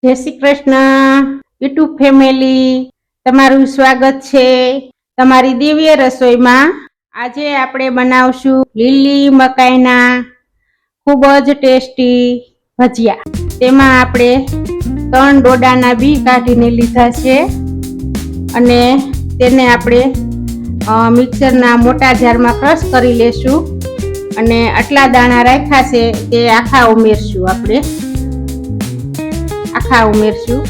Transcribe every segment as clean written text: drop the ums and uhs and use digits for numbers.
જય Shri Krishna YouTube family, તમારું સ્વાગત છે તમારી દિવ્ય રસોઈમાં। આજે આપણે બનાવશું લીલી મકાઈના ખૂબ જ ટેસ્ટી ભજીયા। તેમાં આપણે 3 ડોડાના બી કાઢીને લીધા છે અને તેને આપણે મિક્સરના મોટા જારમાં ક્રશ કરી લેશું અને આટલા દાણા રાખ્યા છે તે આખા ઉમેરશું। આપણે આખા ઉમેરશું।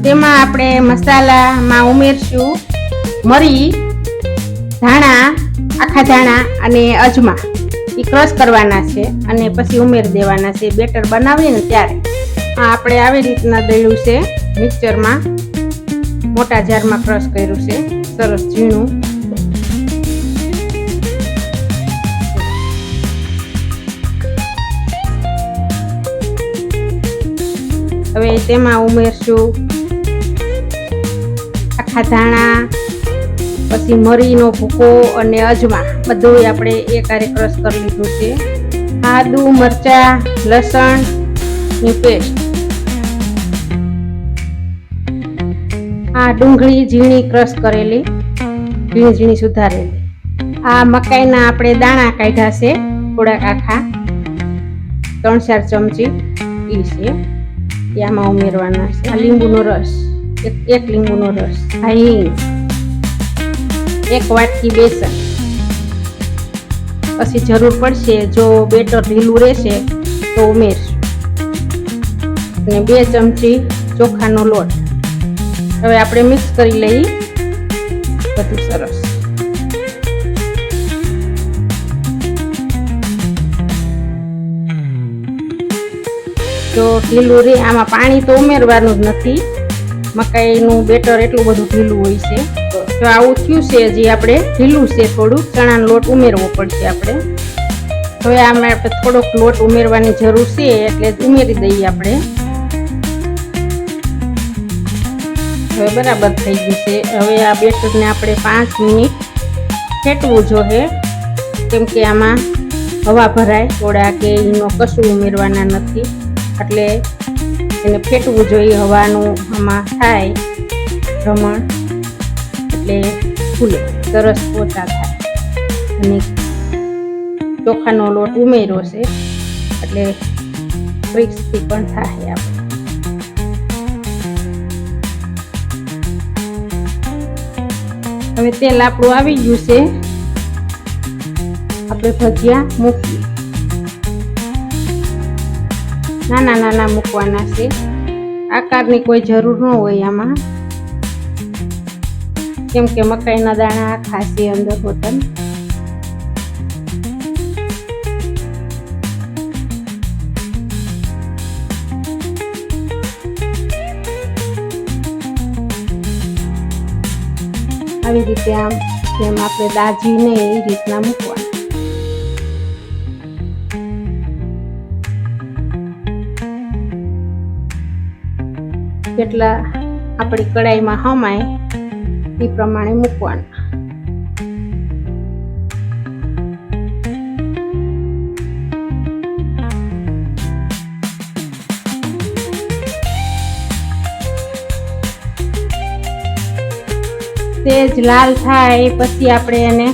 તેમાં આપણે મસાલામાં ઉમેરશું મરી, ધાણા, આખા ધાણા અને અજમા। એ ક્રશ કરવાના છે અને પછી ઉમેરી દેવાના છે બેટર બનાવીએ ને ત્યારે। આપણે આવી રીતના દળ્યું છે મિક્સરમાં, મોટા જારમાં ક્રશ કર્યું છે સરસ ઝીણું। હવે તેમાં ઉમેરશું આખા ધાણા, પછી મરીનો ભૂકો અને અજમા, બધું આપણે એકારે ક્રશ કરી લીધું છે। આદુ, મરચા, લસણની પેસ્ટ, આ ડુંગળી ઝીણી ક્રશ કરેલી, ઝીણી સુધારેલી। આ મકાઈના આપણે દાણા કાઢ્યા છે થોડાક આખા, 3-4 ચમચી ઈ છે, આમાં ઉમેરવાના છે। આ લીંબુનો રસ, એક લીંબુનો રસ, હિંગ, 1 વાટકી બેસન, પછી જરૂર પડશે જો બેટર ઢીલું રહેશે તો ઉમેરશું, અને 2 ચમચી ચોખાનો લોટ। હવે આપણે મિક્સ કરી લઈએ બધું સરસ। તો ઢીલું રે, આમાં પાણી તો ઉમેરવાનું જ નથી, મકાઈનું બેટર એટલું બધું ઢીલું હોય છે। તો જો આવું થયું છે, હજી આપણે ઢીલું છે થોડું, ચણાનો લોટ ઉમેરવો પડશે આપણે। હવે આમાં આપણે થોડોક લોટ ઉમેરવાની જરૂર છે એટલે ઉમેરી દઈએ આપણે। હવે બરાબર થઈ ગયું છે। હવે આ બેટરને આપણે 5 મિનિટ ફેટવું જોઈએ, કેમ કે આમાં હવા ભરાય થોડા કે એનો કશું ઉમેરવાના નથી, એટલે એને ફેટવું જોઈએ, હવાનું આમાં થાય ભ્રમણ, એટલે ફૂલે સરસ પોચા થાય। અને ચોખાનો લોટ ઉમેર્યો છે એટલે ક્રિસ્પી પણ થાય આપણે। હવે તેલ આપણું આવી ગયું છે, આપણે ભજીયા મૂકીએ। નાના મૂકવાના છે, આકારની કોઈ જરૂર ન હોય આમાં, કેમ કે મકાઈના દાણા આખા છે અંદર હોતા। આવી રીતે આમ જેમ આપણે દાજીને એ રીતના મૂકવાના। જેટલા આપણી કડાઈમાં હમાય એ પ્રમાણે મૂકવાના। તેજ લાલ થાય પછી આપણે એને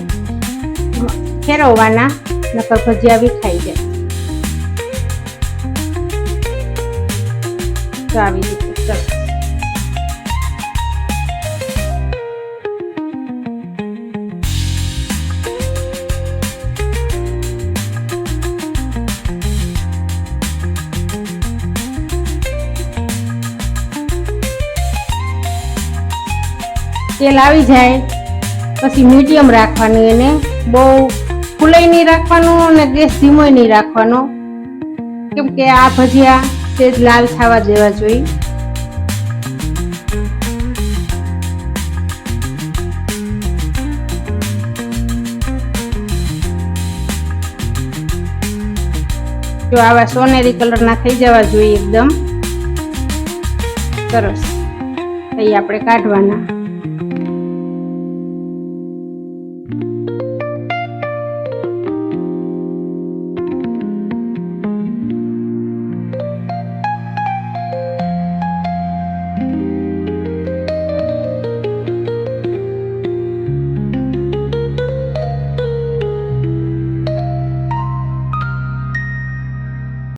ફેરવવાના, નકર ભજીયા વિખાઈ જાય। તો આવી રીતે સરસ। તેલ આવી જાય પછી મીડિયમ રાખવાનું, એને બહુ ફૂલાઈ નહીં રાખવાનું અને ગેસ ધીમો નહીં રાખવાનો, કેમ કે આ ભજીયા તેજ લાલ થવા દેવા જોઈએ। જો આવા સોનેરી કલરના થઈ જવા જોઈએ એકદમ સરસ। અહીં આપણે કાઢવાના।